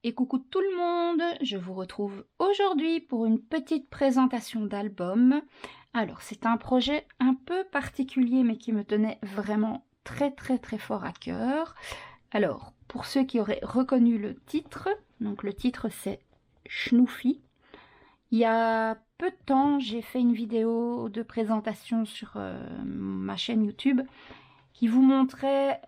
Et coucou tout le monde, je vous retrouve aujourd'hui pour une petite présentation d'album. Alors c'est un projet un peu particulier mais qui me tenait vraiment très fort à cœur. Alors pour ceux qui auraient reconnu le titre, donc le titre c'est Schnuffy. Il y a peu de temps j'ai fait une vidéo de présentation sur ma chaîne YouTube qui vous montrait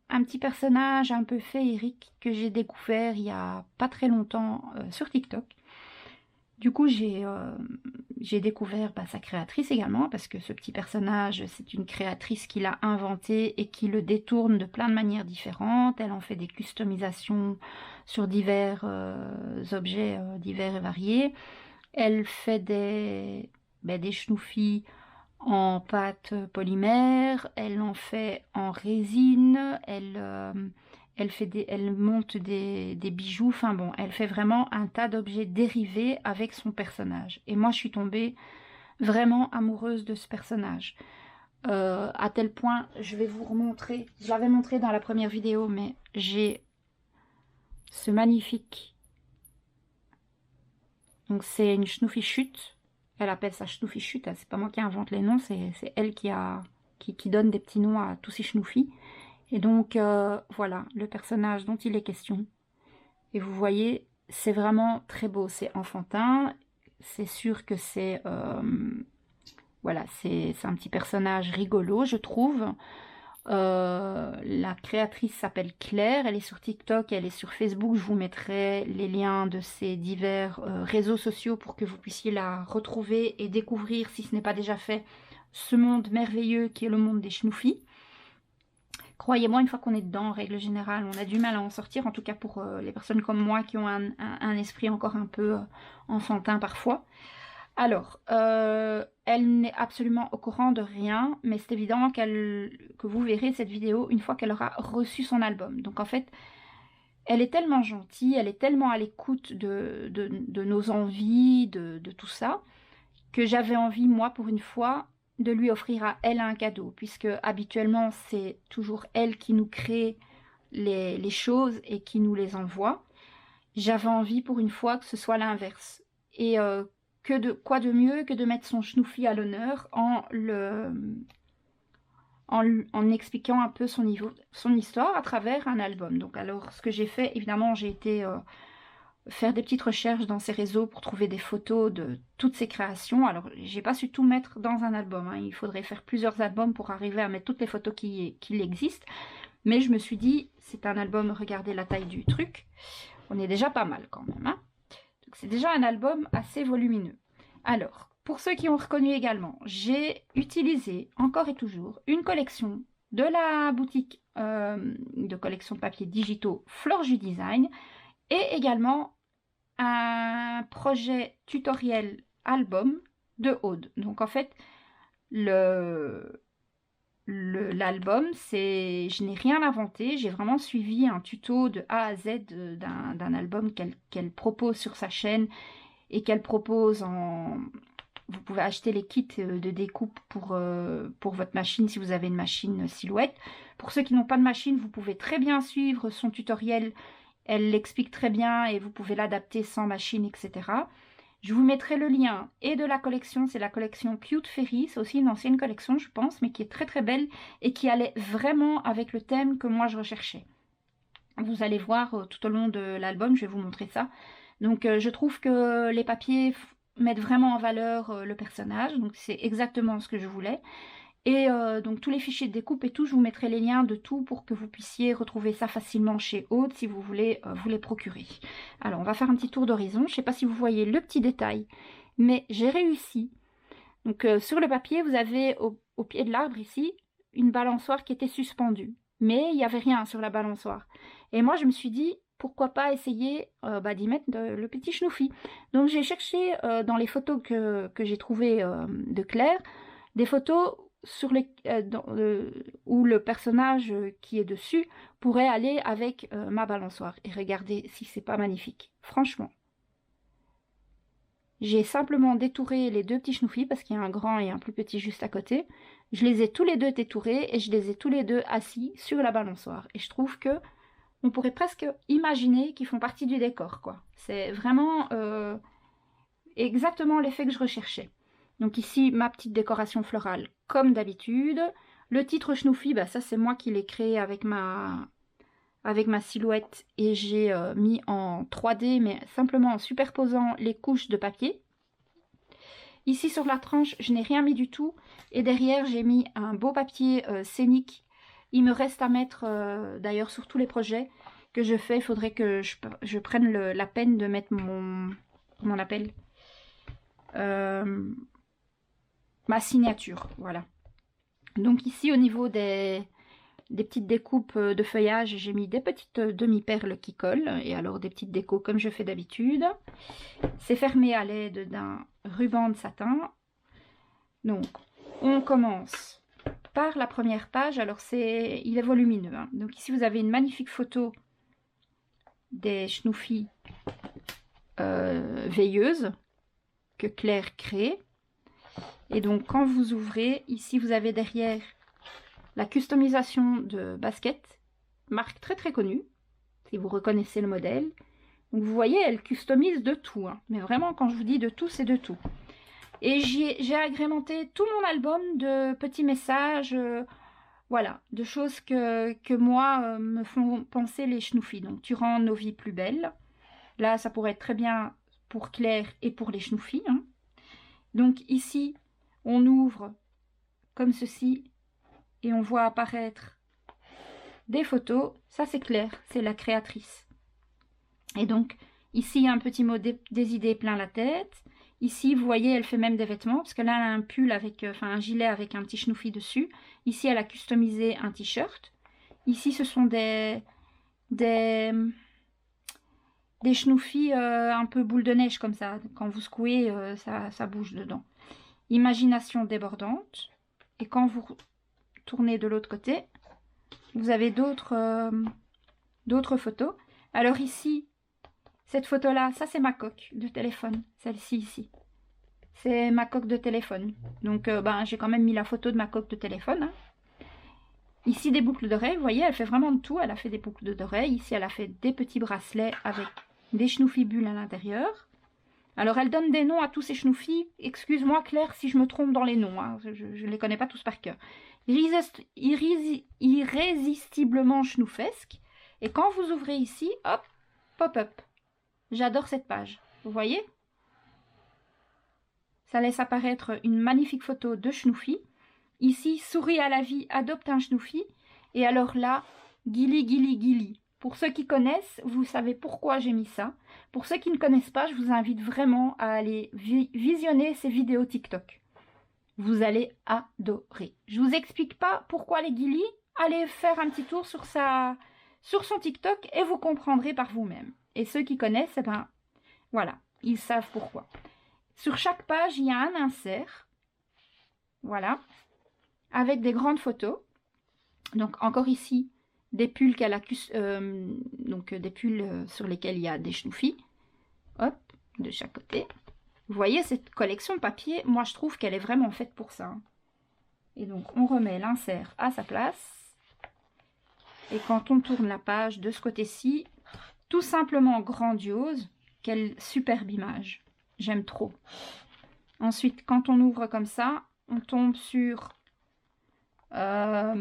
un petit personnage un peu féerique que j'ai découvert il y a pas très longtemps sur TikTok. Du coup, j'ai découvert sa créatrice également, parce que ce petit personnage, c'est une créatrice qui l'a inventé et qui le détourne de plein de manières différentes. Elle en fait des customisations sur divers objets divers et variés. Elle fait des schnoufis en pâte polymère, elle en fait en résine, elle monte des bijoux, enfin bon, elle fait vraiment un tas d'objets dérivés avec son personnage. Et moi, je suis tombée vraiment amoureuse de ce personnage. À tel point, je vais vous remontrer, je l'avais montré dans la première vidéo, mais j'ai ce magnifique. Donc c'est une Schnuffy chute. Elle appelle ça Schnuffy chute. C'est pas moi qui invente les noms, c'est elle qui donne des petits noms à tous ces Schnuffy. Et donc voilà le personnage dont il est question. Et vous voyez, c'est vraiment très beau. C'est enfantin. C'est sûr que c'est voilà, c'est un petit personnage rigolo, je trouve. La créatrice s'appelle Claire, elle est sur TikTok, elle est sur Facebook, je vous mettrai les liens de ces divers réseaux sociaux pour que vous puissiez la retrouver et découvrir, si ce n'est pas déjà fait, ce monde merveilleux qui est le monde des schnoufis. Croyez-moi, une fois qu'on est dedans, en règle générale, on a du mal à en sortir, en tout cas pour les personnes comme moi qui ont un esprit encore un peu enfantin parfois. Alors, elle n'est absolument au courant de rien, mais c'est évident que vous verrez cette vidéo une fois qu'elle aura reçu son album. Donc en fait, elle est tellement gentille, elle est tellement à l'écoute de nos envies, de tout ça, que j'avais envie, moi, pour une fois, de lui offrir à elle un cadeau, puisque habituellement, c'est toujours elle qui nous crée les choses et qui nous les envoie. J'avais envie pour une fois que ce soit l'inverse. Et quoi de mieux que de mettre son schnouffi à l'honneur en expliquant un peu son histoire à travers un album. Donc alors, ce que j'ai fait, évidemment, j'ai été faire des petites recherches dans ses réseaux pour trouver des photos de toutes ses créations. Alors, j'ai pas su tout mettre dans un album, hein. Il faudrait faire plusieurs albums pour arriver à mettre toutes les photos qui existent. Mais je me suis dit, c'est un album, regardez la taille du truc. On est déjà pas mal quand même, hein. Donc c'est déjà un album assez volumineux. Alors, pour ceux qui ont reconnu également, j'ai utilisé encore et toujours une collection de la boutique de collection de papiers digitaux Florju Design et également un projet tutoriel album de Aude. Donc en fait, l'album, je n'ai rien inventé, j'ai vraiment suivi un tuto de A à Z d'un album qu'elle propose sur sa chaîne et qu'elle propose en... Vous pouvez acheter les kits de découpe pour votre machine si vous avez une machine Silhouette. Pour ceux qui n'ont pas de machine, vous pouvez très bien suivre son tutoriel. Elle l'explique très bien et vous pouvez l'adapter sans machine, etc. Je vous mettrai le lien et de la collection, c'est la collection Cute Fairy, c'est aussi une ancienne collection je pense, mais qui est très belle et qui allait vraiment avec le thème que moi je recherchais. Vous allez voir tout au long de l'album, je vais vous montrer ça. Donc je trouve que les papiers mettent vraiment en valeur le personnage, donc c'est exactement ce que je voulais. Et donc tous les fichiers de découpe et tout, je vous mettrai les liens de tout pour que vous puissiez retrouver ça facilement chez Aude si vous voulez vous les procurer. Alors on va faire un petit tour d'horizon, je ne sais pas si vous voyez le petit détail, mais j'ai réussi. Donc sur le papier, vous avez au pied de l'arbre ici, une balançoire qui était suspendue. Mais il n'y avait rien sur la balançoire. Et moi je me suis dit, pourquoi pas essayer d'y mettre le petit schnouffi. Donc j'ai cherché dans les photos que j'ai trouvées de Claire, des photos où le personnage qui est dessus pourrait aller avec ma balançoire. Et regardez si c'est pas magnifique. Franchement. J'ai simplement détouré les deux petits schnoufis parce qu'il y a un grand et un plus petit juste à côté. Je les ai tous les deux détourés et je les ai tous les deux assis sur la balançoire. Et je trouve que on pourrait presque imaginer qu'ils font partie du décor, quoi. C'est vraiment exactement l'effet que je recherchais. Donc ici, ma petite décoration florale, comme d'habitude. Le titre Schnuffy, bah ça c'est moi qui l'ai créé avec ma silhouette et j'ai mis en 3D, mais simplement en superposant les couches de papier. Ici sur la tranche, je n'ai rien mis du tout. Et derrière, j'ai mis un beau papier scénique. Il me reste à mettre, d'ailleurs sur tous les projets que je fais, il faudrait que je prenne la peine de mettre mon... Comment on l'appelle, ma signature, voilà. Donc ici, au niveau des petites découpes de feuillage, j'ai mis des petites demi-perles qui collent, et alors des petites décos comme je fais d'habitude. C'est fermé à l'aide d'un ruban de satin. Donc, on commence par la première page. Alors, il est volumineux, hein. Donc ici, vous avez une magnifique photo des Schnuffy veilleuses que Claire crée. Et donc, quand vous ouvrez, ici, vous avez derrière la customisation de baskets, marque très très connue, si vous reconnaissez le modèle. Donc, vous voyez, elle customise de tout, hein. Mais vraiment, quand je vous dis de tout, c'est de tout. Et j'ai agrémenté tout mon album de petits messages, voilà, de choses que moi me font penser les Schnuffy. Donc, tu rends nos vies plus belles. Là, ça pourrait être très bien pour Claire et pour les Schnuffy, hein. Donc ici, on ouvre comme ceci et on voit apparaître des photos. Ça, c'est Claire, c'est la créatrice. Et donc, ici, il y a un petit mot des idées plein la tête. Ici, vous voyez, elle fait même des vêtements, parce que là, elle a un pull avec, enfin, un gilet avec un petit Schnuffy dessus. Ici, elle a customisé un t-shirt. Ici, ce sont des Schnuffy un peu boule de neige, comme ça. Quand vous secouez, ça bouge dedans. Imagination débordante. Et quand vous tournez de l'autre côté, vous avez d'autres photos. Alors ici, cette photo-là, ça c'est ma coque de téléphone, celle-ci ici. C'est ma coque de téléphone. Donc j'ai quand même mis la photo de ma coque de téléphone, hein. Ici des boucles d'oreilles, vous voyez, elle fait vraiment de tout. Elle a fait des boucles d'oreilles. Ici, elle a fait des petits bracelets avec des Schnuffy bulles à l'intérieur. Alors, elle donne des noms à tous ces Schnuffy. Excuse-moi, Claire, si je me trompe dans les noms, hein. Je ne les connais pas tous par cœur. Irrésistiblement schnuffesque. Et quand vous ouvrez ici, hop, pop-up. J'adore cette page. Vous voyez? Ça laisse apparaître une magnifique photo de Schnuffy. Ici, souris à la vie, adopte un Schnuffy. Et alors là, Gilly, Gilly, Gilly. Pour ceux qui connaissent, vous savez pourquoi j'ai mis ça. Pour ceux qui ne connaissent pas, je vous invite vraiment à aller visionner ces vidéos TikTok. Vous allez adorer. Je vous explique pas pourquoi les Gilly. Allez faire un petit tour sur son TikTok et vous comprendrez par vous-même. Et ceux qui connaissent, eh ben, voilà, ils savent pourquoi. Sur chaque page, il y a un insert. Voilà. Avec des grandes photos. Donc, encore ici, des pulls qu'elle a donc des pulls sur lesquels il y a des Schnuffy. Hop, de chaque côté. Vous voyez, cette collection papier, moi, je trouve qu'elle est vraiment faite pour ça. Et donc, on remet l'insert à sa place. Et quand on tourne la page de ce côté-ci, tout simplement grandiose. Quelle superbe image. J'aime trop. Ensuite, quand on ouvre comme ça, on tombe sur 3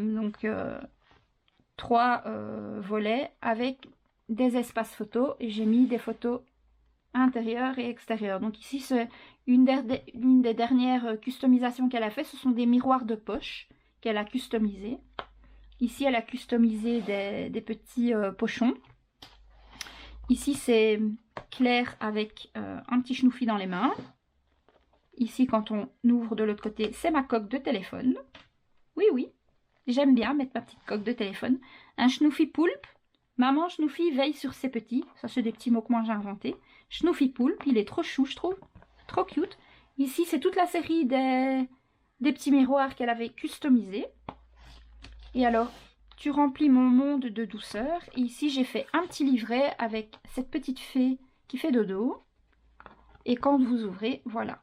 volets avec des espaces photos. Et j'ai mis des photos intérieures et extérieures. Donc ici, c'est une des dernières customisations qu'elle a fait. Ce sont des miroirs de poche qu'elle a customisés. Ici, elle a customisé des petits pochons. Ici, c'est Claire avec un petit Schnuffy dans les mains. Ici, quand on ouvre de l'autre côté, c'est ma coque de téléphone. Oui, oui, j'aime bien mettre ma petite coque de téléphone. Un Schnuffy poulpe. Maman Schnuffy veille sur ses petits. Ça, c'est des petits mots que moi j'ai inventés. Schnuffy poulpe, il est trop chou, je trouve. Trop cute. Ici, c'est toute la série des petits miroirs qu'elle avait customisés. Et alors, tu remplis mon monde de douceur. Et ici, j'ai fait un petit livret avec cette petite fée qui fait dodo. Et quand vous ouvrez, voilà.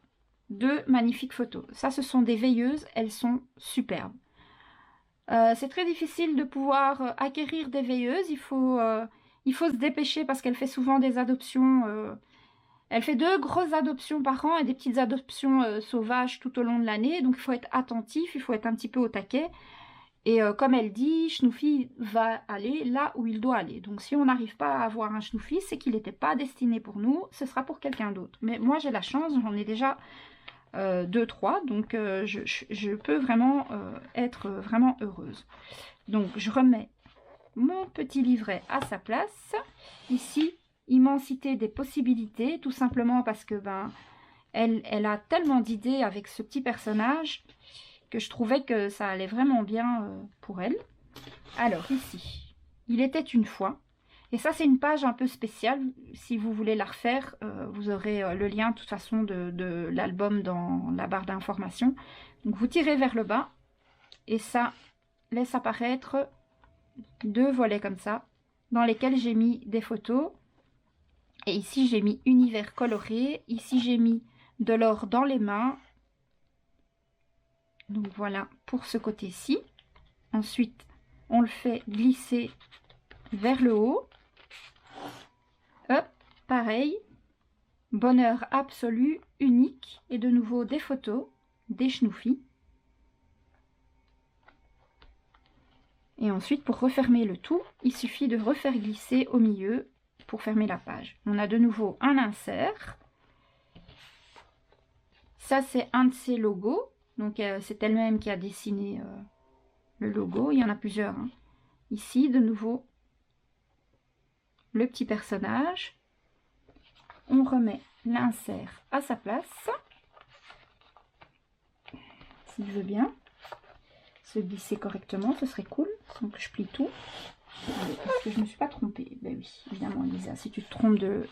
2 magnifiques photos. Ça, ce sont des veilleuses. Elles sont superbes. C'est très difficile de pouvoir acquérir des veilleuses. Il faut se dépêcher parce qu'elle fait souvent des adoptions. Elle fait 2 grosses adoptions par an et des petites adoptions sauvages tout au long de l'année. Donc il faut être attentif, il faut être un petit peu au taquet. Et comme elle dit, Schnuffy va aller là où il doit aller. Donc si on n'arrive pas à avoir un Schnuffy, c'est qu'il n'était pas destiné pour nous, ce sera pour quelqu'un d'autre. Mais moi j'ai la chance, j'en ai déjà 2-3, donc je peux vraiment être vraiment heureuse. Donc je remets mon petit livret à sa place. Ici, immensité des possibilités, tout simplement parce que elle a tellement d'idées avec ce petit personnage que je trouvais que ça allait vraiment bien pour elle. Alors ici, il était une fois, et ça c'est une page un peu spéciale, si vous voulez la refaire, vous aurez le lien de toute façon de l'album dans la barre d'information. Donc vous tirez vers le bas, et ça laisse apparaître 2 volets comme ça, dans lesquels j'ai mis des photos, et ici j'ai mis univers coloré, ici j'ai mis de l'or dans les mains. Donc voilà pour ce côté-ci. Ensuite, on le fait glisser vers le haut. Hop, pareil. Bonheur absolu, unique. Et de nouveau des photos, des Schnuffy. Et ensuite, pour refermer le tout, il suffit de refaire glisser au milieu pour fermer la page. On a de nouveau un insert. Ça, c'est un de ses logos. Donc, c'est elle-même qui a dessiné le logo. Il y en a plusieurs. Hein. Ici, de nouveau, le petit personnage. On remet l'insert à sa place. S'il veut bien se glisser correctement, ce serait cool. Donc, je plie tout. Parce que je ne me suis pas trompée. Ben oui, évidemment, Lisa, si tu te trompes de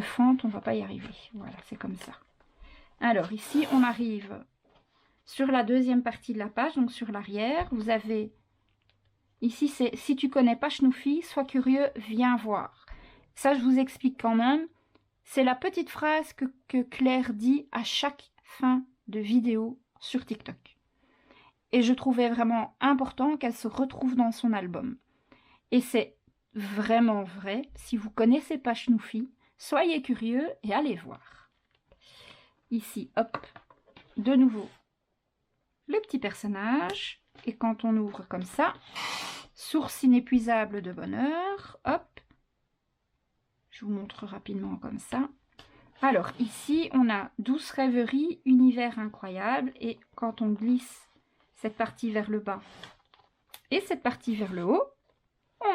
fente, on ne va pas y arriver. Voilà, c'est comme ça. Alors, ici, on arrive sur la deuxième partie de la page, donc sur l'arrière. Vous avez, ici, c'est « Si tu connais pas Schnuffy, sois curieux, viens voir ». Ça, je vous explique quand même. C'est la petite phrase que Claire dit à chaque fin de vidéo sur TikTok. Et je trouvais vraiment important qu'elle se retrouve dans son album. Et c'est vraiment vrai. Si vous connaissez pas Schnuffy, soyez curieux et allez voir. Ici, hop, de nouveau, le petit personnage. Et quand on ouvre comme ça, source inépuisable de bonheur, hop. Je vous montre rapidement comme ça. Alors ici, on a douce rêverie, univers incroyable. Et quand on glisse cette partie vers le bas et cette partie vers le haut,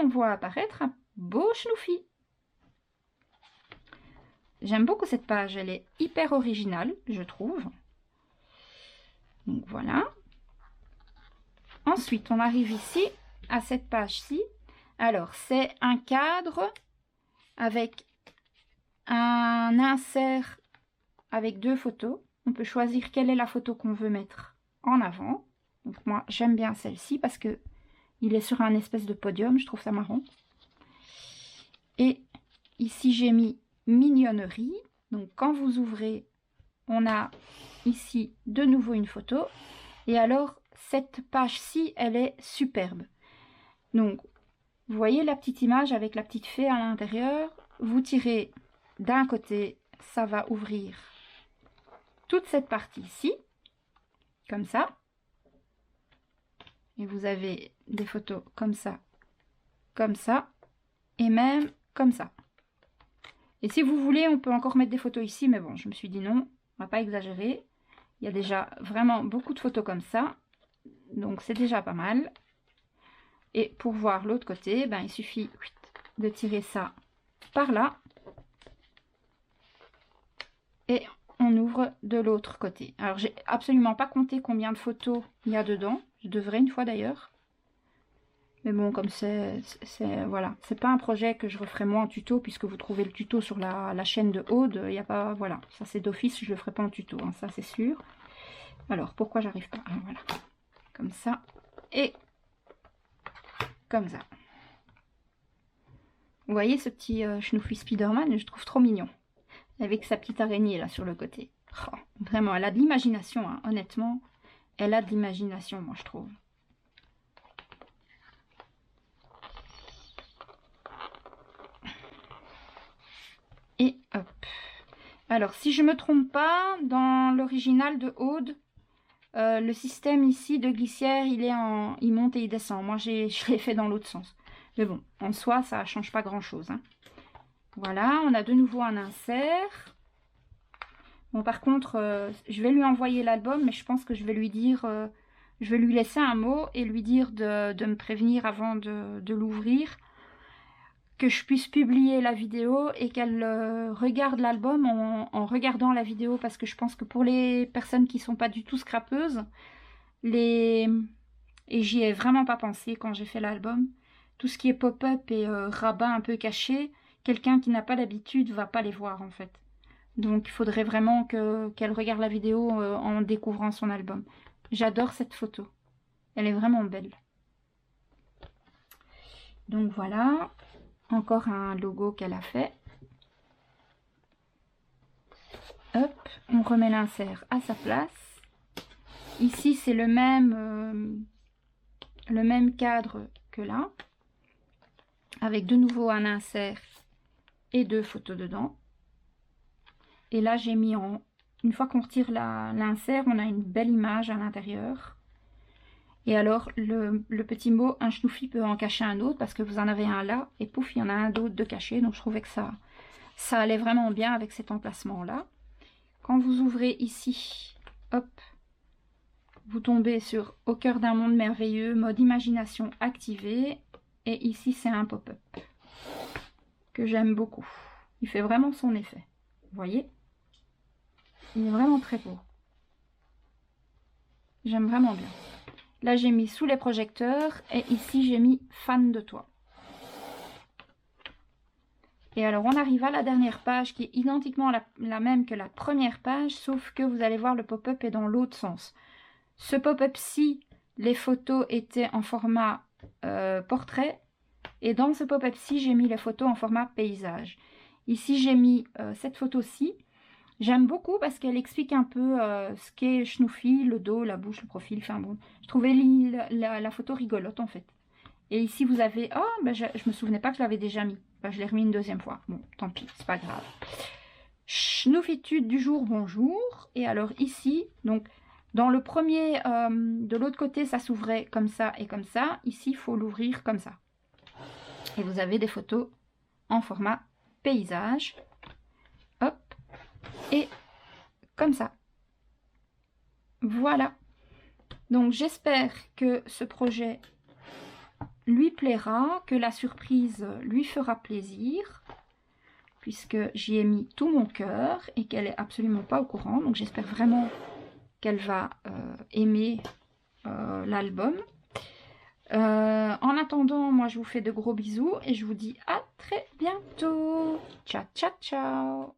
on voit apparaître un beau Schnuffy. J'aime beaucoup cette page, elle est hyper originale, je trouve. Donc voilà. Ensuite, on arrive ici, à cette page-ci. Alors, c'est un cadre avec un insert avec 2 photos. On peut choisir quelle est la photo qu'on veut mettre en avant. Donc moi, j'aime bien celle-ci parce que il est sur un espèce de podium, je trouve ça marrant. Et ici, j'ai mis mignonnerie. Donc quand vous ouvrez, on a ici de nouveau une photo. Et alors, cette page-ci, elle est superbe. Donc, vous voyez la petite image avec la petite fée à l'intérieur. Vous tirez d'un côté, ça va ouvrir toute cette partie ici, comme ça. Et vous avez des photos comme ça, et même comme ça. Et si vous voulez, on peut encore mettre des photos ici, mais bon, je me suis dit non, on va pas exagérer. Il y a déjà vraiment beaucoup de photos comme ça, donc c'est déjà pas mal. Et pour voir l'autre côté, ben, il suffit de tirer ça par là. Et on ouvre de l'autre côté. Alors, j'ai absolument pas compté combien de photos il y a dedans. Je devrais une fois d'ailleurs. Mais bon, comme voilà, c'est pas un projet que je referai moi en tuto, puisque vous trouvez le tuto sur la chaîne de Aude. Il n'y a pas, voilà, ça c'est d'office, je le ferai pas en tuto, hein, ça c'est sûr. Alors, pourquoi j'arrive pas? Alors, voilà, comme ça, et comme ça. Vous voyez ce petit Schnuffy Spider-Man, je trouve trop mignon. Avec sa petite araignée là sur le côté. Oh, vraiment, elle a de l'imagination, hein, honnêtement. Elle a de l'imagination, moi je trouve. Et hop. Alors, si je ne me trompe pas, dans l'original de Aude, le système ici de glissière, il monte et il descend. Moi, je l'ai fait dans l'autre sens. Mais bon, en soi, ça ne change pas grand-chose. Hein. Voilà, on a de nouveau un insert. Bon, par contre, je vais lui envoyer l'album, mais je pense que je vais lui dire... je vais lui laisser un mot et lui dire de me prévenir avant de l'ouvrir, que je puisse publier la vidéo et qu'elle regarde l'album en regardant la vidéo, parce que je pense que pour les personnes qui ne sont pas du tout scrapeuses, et j'y ai vraiment pas pensé quand j'ai fait l'album, tout ce qui est pop-up et rabat un peu caché, quelqu'un qui n'a pas d'habitude va pas les voir en fait. Donc il faudrait vraiment qu'elle regarde la vidéo en découvrant son album. J'adore cette photo. Elle est vraiment belle. Donc voilà, encore un logo qu'elle a fait. Hop, on remet l'insert à sa place. Ici, c'est le même cadre que là, avec de nouveau un insert et 2 photos dedans. Et là, j'ai mis en... Une fois qu'on retire l'insert, on a une belle image à l'intérieur. Et alors, le petit mot « un schnouffi » peut en cacher un autre, parce que vous en avez un là, et pouf, il y en a un d'autre de caché. Donc, je trouvais que ça allait vraiment bien avec cet emplacement-là. Quand vous ouvrez ici, hop, vous tombez sur « Au cœur d'un monde merveilleux », mode imagination activé. Et ici, c'est un pop-up que j'aime beaucoup. Il fait vraiment son effet. Vous voyez? Il est vraiment très beau. J'aime vraiment bien. Là, j'ai mis sous les projecteurs et ici, j'ai mis fan de toi. Et alors, on arrive à la dernière page qui est identiquement la même que la première page, sauf que vous allez voir, le pop-up est dans l'autre sens. Ce pop-up-ci, les photos étaient en format portrait. Et dans ce pop-up-ci, j'ai mis les photos en format paysage. Ici, j'ai mis cette photo-ci. J'aime beaucoup parce qu'elle explique un peu ce qu'est Schnouffi, le dos, la bouche, le profil. Enfin bon, je trouvais la photo rigolote en fait. Et ici vous avez... Oh, ben je me souvenais pas que je l'avais déjà mis. Ben, je l'ai remis une deuxième fois. Bon, tant pis, c'est pas grave. Schnoufitude du jour, bonjour. Et alors ici, donc dans le premier, de l'autre côté, ça s'ouvrait comme ça et comme ça. Ici, il faut l'ouvrir comme ça. Et vous avez des photos en format paysage. Hop. Et comme ça. Voilà. Donc j'espère que ce projet lui plaira, que la surprise lui fera plaisir, puisque j'y ai mis tout mon cœur et qu'elle n'est absolument pas au courant. Donc j'espère vraiment qu'elle va aimer l'album. En attendant, moi je vous fais de gros bisous et je vous dis à très bientôt. Ciao, ciao, ciao.